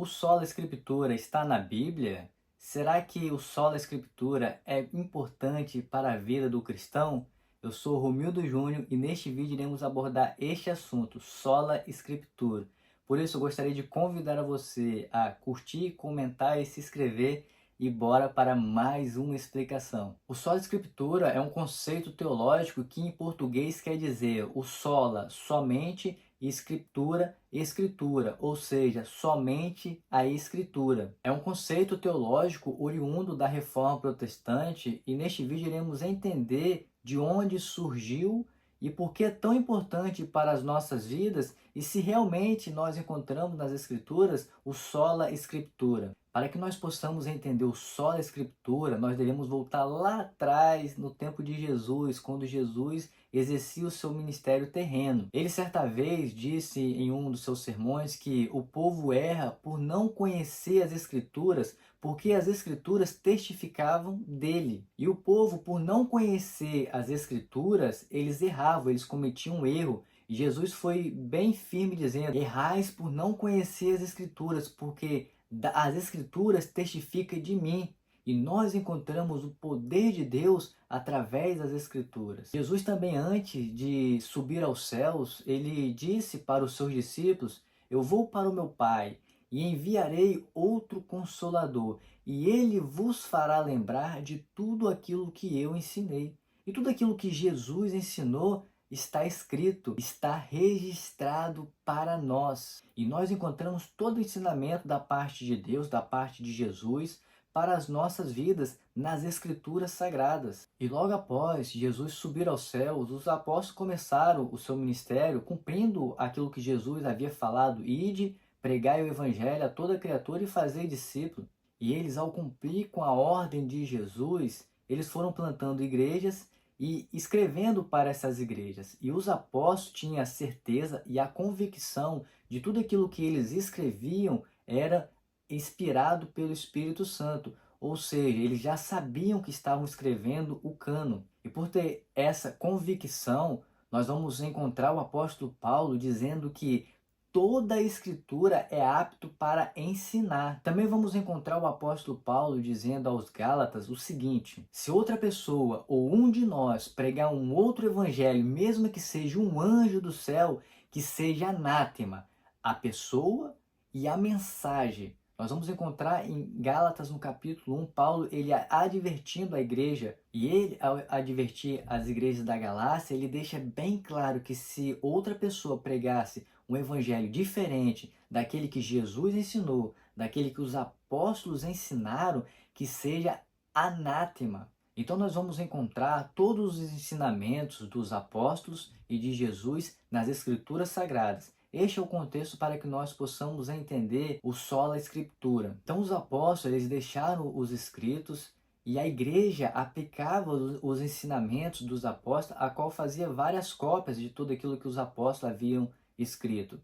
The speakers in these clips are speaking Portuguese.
O sola escritura está na Bíblia? Será que o sola escritura é importante para a vida do cristão? Eu sou Romildo Júnior e neste vídeo iremos abordar este assunto, sola escritura. Por isso eu gostaria de convidar a você a curtir, comentar e se inscrever e bora para mais uma explicação. O sola escritura é um conceito teológico que em português quer dizer o sola, somente, e escritura, escritura, ou seja, somente a escritura. É um conceito teológico oriundo da Reforma Protestante e neste vídeo iremos entender de onde surgiu e por que é tão importante para as nossas vidas e se realmente nós encontramos nas Escrituras o sola escritura. Para que nós possamos entender o sola escritura, nós devemos voltar lá atrás no tempo de Jesus, quando Jesus exercia o seu ministério terreno. Ele certa vez disse em um dos seus sermões que o povo erra por não conhecer as Escrituras, porque as Escrituras testificavam dele. E o povo, por não conhecer as Escrituras, eles erravam, eles cometiam um erro. E Jesus foi bem firme dizendo: errais por não conhecer as Escrituras, porque as Escrituras testificam de mim. E nós encontramos o poder de Deus através das Escrituras. Jesus também, antes de subir aos céus, ele disse para os seus discípulos: eu vou para o meu Pai e enviarei outro Consolador, e ele vos fará lembrar de tudo aquilo que eu ensinei. E tudo aquilo que Jesus ensinou está escrito, está registrado para nós. E nós encontramos todo o ensinamento da parte de Deus, da parte de Jesus, para as nossas vidas nas Escrituras Sagradas. E logo após Jesus subir aos céus, os apóstolos começaram o seu ministério cumprindo aquilo que Jesus havia falado: ide, pregai o evangelho a toda criatura e fazei discípulo. E eles, ao cumprir com a ordem de Jesus, eles foram plantando igrejas e escrevendo para essas igrejas. E os apóstolos tinham a certeza e a convicção de tudo aquilo que eles escreviam era inspirado pelo Espírito Santo, ou seja, eles já sabiam que estavam escrevendo o cânon. E por ter essa convicção, nós vamos encontrar o apóstolo Paulo dizendo que toda a escritura é apto para ensinar. Também vamos encontrar o apóstolo Paulo dizendo aos Gálatas o seguinte: se outra pessoa ou um de nós pregar um outro evangelho, mesmo que seja um anjo do céu, que seja anátema a pessoa e a mensagem. Nós vamos encontrar em Gálatas, no capítulo 1, Paulo ele advertindo a igreja, e ele, ao advertir as igrejas da Galácia, ele deixa bem claro que se outra pessoa pregasse um evangelho diferente daquele que Jesus ensinou, daquele que os apóstolos ensinaram, que seja anátema. Então nós vamos encontrar todos os ensinamentos dos apóstolos e de Jesus nas Escrituras Sagradas. Este é o contexto para que nós possamos entender o sola escritura. Então os apóstolos eles deixaram os escritos e a igreja aplicava os ensinamentos dos apóstolos, a qual fazia várias cópias de tudo aquilo que os apóstolos haviam escrito.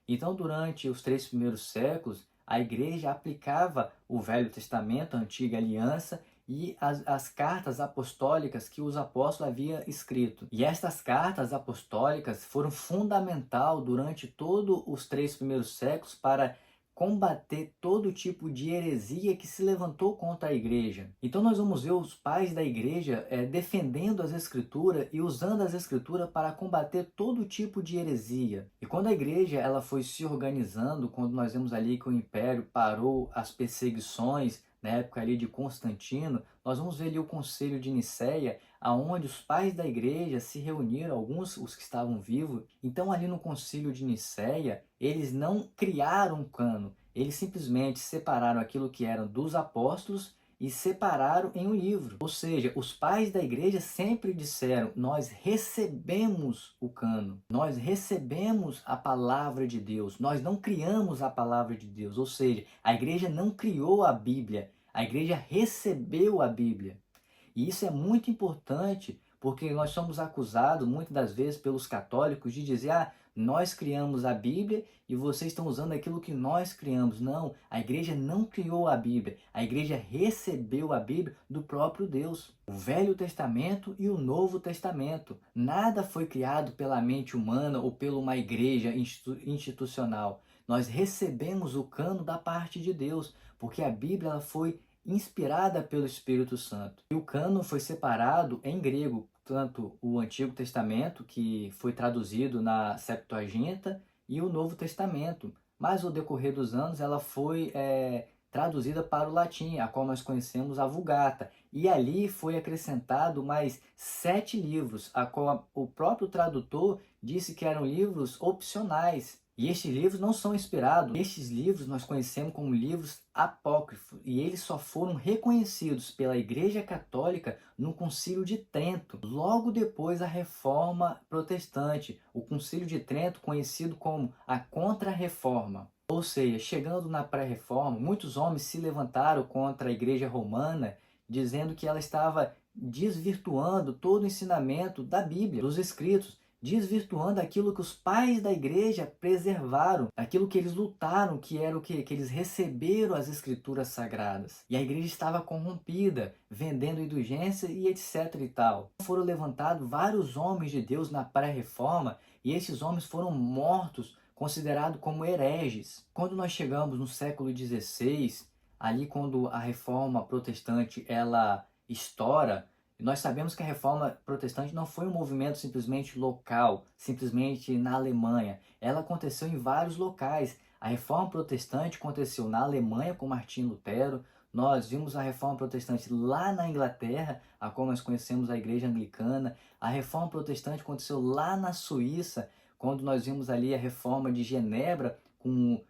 Então durante os 3 primeiros séculos, a igreja aplicava o Velho Testamento, a Antiga Aliança, e as cartas apostólicas que os apóstolos haviam escrito. E estas cartas apostólicas foram fundamental durante todos os 3 primeiros séculos para combater todo tipo de heresia que se levantou contra a igreja. Então nós vamos ver os pais da igreja defendendo as escrituras e usando as escrituras para combater todo tipo de heresia. E quando a igreja ela foi se organizando, quando nós vemos ali que o império parou as perseguições, na época ali de Constantino, nós vamos ver ali o Concílio de Nicéia, aonde os pais da igreja se reuniram, alguns os que estavam vivos. Então ali no Concílio de Nicéia, eles não criaram um cano, eles simplesmente separaram aquilo que era dos apóstolos e separaram em um livro. Ou seja, os pais da igreja sempre disseram: nós recebemos o cano, nós recebemos a palavra de Deus, nós não criamos a palavra de Deus. Ou seja, a igreja não criou a Bíblia, a igreja recebeu a Bíblia. E isso é muito importante, porque nós somos acusados muitas das vezes pelos católicos de dizer: ah, nós criamos a Bíblia e vocês estão usando aquilo que nós criamos. Não, a igreja não criou a Bíblia, a igreja recebeu a Bíblia do próprio Deus. O Velho Testamento e o Novo Testamento. Nada foi criado pela mente humana ou por uma igreja institucional. nós recebemos o cânon da parte de Deus, porque a Bíblia ela foi inspirada pelo Espírito Santo. E o cânon foi separado em grego, tanto o Antigo Testamento, que foi traduzido na Septuaginta, e o Novo Testamento. Mas ao decorrer dos anos ela foi traduzida para o latim, a qual nós conhecemos a Vulgata. E ali foi acrescentado mais 7 livros, a qual o próprio tradutor disse que eram livros opcionais. E estes livros não são inspirados. Estes livros nós conhecemos como livros apócrifos. E eles só foram reconhecidos pela Igreja Católica no Concílio de Trento, logo depois da Reforma Protestante. O Concílio de Trento, conhecido como a Contra-Reforma. Ou seja, chegando na pré-reforma, muitos homens se levantaram contra a Igreja Romana, dizendo que ela estava desvirtuando todo o ensinamento da Bíblia, dos escritos, desvirtuando aquilo que os pais da igreja preservaram, aquilo que eles lutaram, que era o que eles receberam as escrituras sagradas. E a igreja estava corrompida, vendendo indulgência e etc e tal. Foram levantados vários homens de Deus na pré-reforma e esses homens foram mortos, considerados como hereges. Quando nós chegamos no século XVI, ali quando a reforma protestante ela estoura, nós sabemos que a reforma protestante não foi um movimento simplesmente local, simplesmente na Alemanha. Ela aconteceu em vários locais. A reforma protestante aconteceu na Alemanha com Martinho Lutero. Nós vimos a reforma protestante lá na Inglaterra, a qual nós conhecemos a igreja anglicana. A reforma protestante aconteceu lá na Suíça, quando nós vimos ali a reforma de Genebra com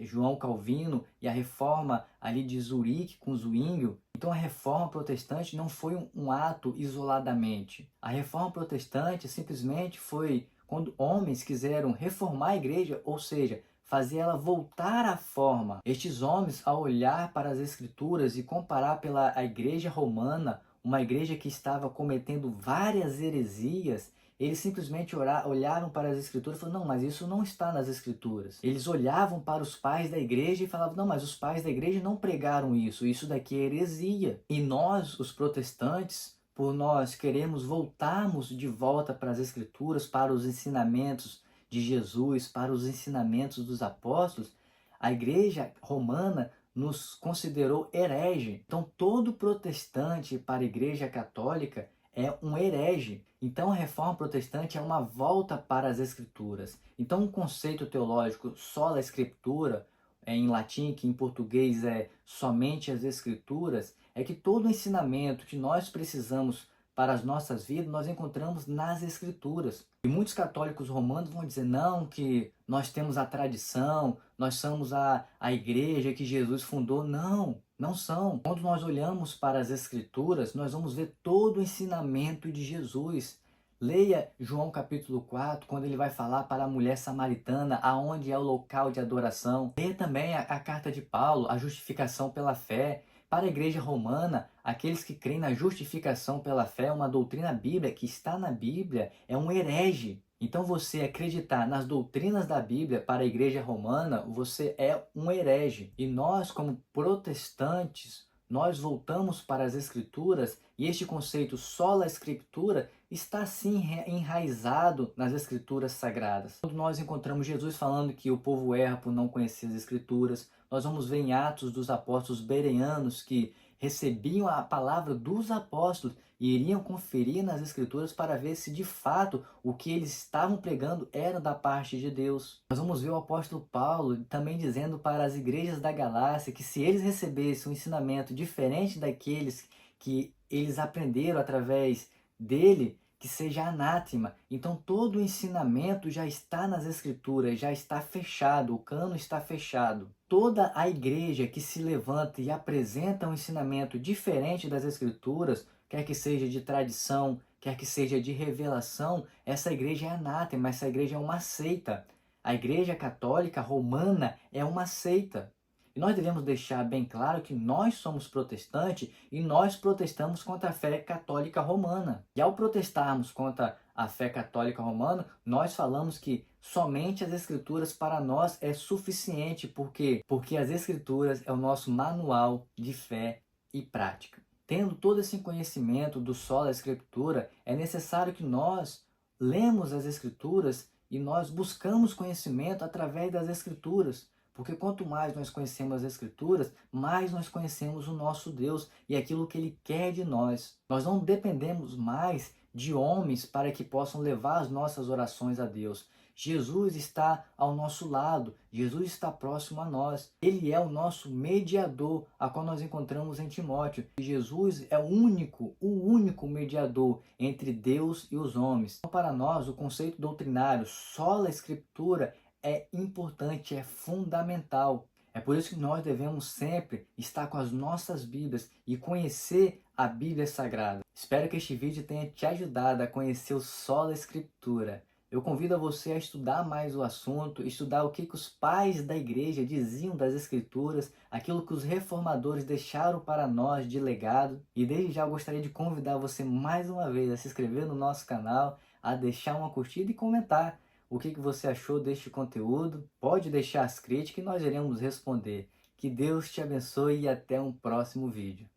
João Calvino e a reforma ali de Zurique com Zwinglio. Então a reforma protestante não foi um ato isoladamente. A reforma protestante simplesmente foi quando homens quiseram reformar a igreja, ou seja, fazer ela voltar à forma. Estes homens, ao olhar para as escrituras e comparar pela a igreja romana, uma igreja que estava cometendo várias heresias, eles simplesmente olharam para as escrituras e falaram, não, mas isso não está nas escrituras. Eles olhavam para os pais da igreja e falavam, não, mas os pais da igreja não pregaram isso daqui é heresia. E nós, os protestantes, por nós queremos voltarmos de volta para as escrituras, para os ensinamentos de Jesus, para os ensinamentos dos apóstolos, a igreja romana nos considerou herege. Então todo protestante para a igreja católica é um herege. Então a reforma protestante é uma volta para as escrituras. Então o conceito teológico sola scriptura, em latim, que em português é somente as escrituras, é que todo o ensinamento que nós precisamos para as nossas vidas, nós encontramos nas escrituras. E muitos católicos romanos vão dizer, não, que nós temos a tradição, nós somos a igreja que Jesus fundou. Não, não são. Quando nós olhamos para as escrituras, nós vamos ver todo o ensinamento de Jesus. Leia João capítulo 4, quando ele vai falar para a mulher samaritana, aonde é o local de adoração. Leia também a carta de Paulo, a justificação pela fé. Para a igreja romana, aqueles que creem na justificação pela fé, uma doutrina bíblica que está na Bíblia, é um herege. Então você acreditar nas doutrinas da Bíblia para a igreja romana, você é um herege. E nós, como protestantes, nós voltamos para as escrituras e este conceito sola escritura está sim enraizado nas escrituras sagradas. Quando nós encontramos Jesus falando que o povo erra por não conhecer as escrituras, nós vamos ver em Atos dos Apóstolos bereanos que recebiam a palavra dos apóstolos e iriam conferir nas escrituras para ver se de fato o que eles estavam pregando era da parte de Deus. Nós vamos ver o apóstolo Paulo também dizendo para as igrejas da Galácia que se eles recebessem um ensinamento diferente daqueles que eles aprenderam através dele, que seja anátema. Então todo o ensinamento já está nas escrituras, já está fechado, o cano está fechado. Toda a igreja que se levanta e apresenta um ensinamento diferente das escrituras, quer que seja de tradição, quer que seja de revelação, essa igreja é anátema, essa igreja é uma seita. A igreja católica romana é uma seita. E nós devemos deixar bem claro que nós somos protestantes e nós protestamos contra a fé católica romana. E ao protestarmos contra a fé católica romana, nós falamos que somente as escrituras para nós é suficiente. Por quê? Porque as escrituras é o nosso manual de fé e prática. Tendo todo esse conhecimento do sola escritura, é necessário que nós lemos as escrituras e nós buscamos conhecimento através das Escrituras. Porque quanto mais nós conhecemos as Escrituras, mais nós conhecemos o nosso Deus e aquilo que Ele quer de nós. Nós não dependemos mais de homens para que possam levar as nossas orações a Deus. Jesus está ao nosso lado, Jesus está próximo a nós. Ele é o nosso mediador, a qual nós encontramos em Timóteo. E Jesus é o único mediador entre Deus e os homens. Então, para nós, o conceito doutrinário, sola escritura, é importante, é fundamental. É por isso que nós devemos sempre estar com as nossas Bíblias e conhecer a Bíblia Sagrada. Espero que este vídeo tenha te ajudado a conhecer o sola escritura. Eu convido a você a estudar mais o assunto, estudar o que os pais da igreja diziam das Escrituras, aquilo que os reformadores deixaram para nós de legado. E desde já eu gostaria de convidar você mais uma vez a se inscrever no nosso canal, a deixar uma curtida e comentar o que você achou deste conteúdo. Pode deixar as críticas e nós iremos responder. Que Deus te abençoe e até um próximo vídeo.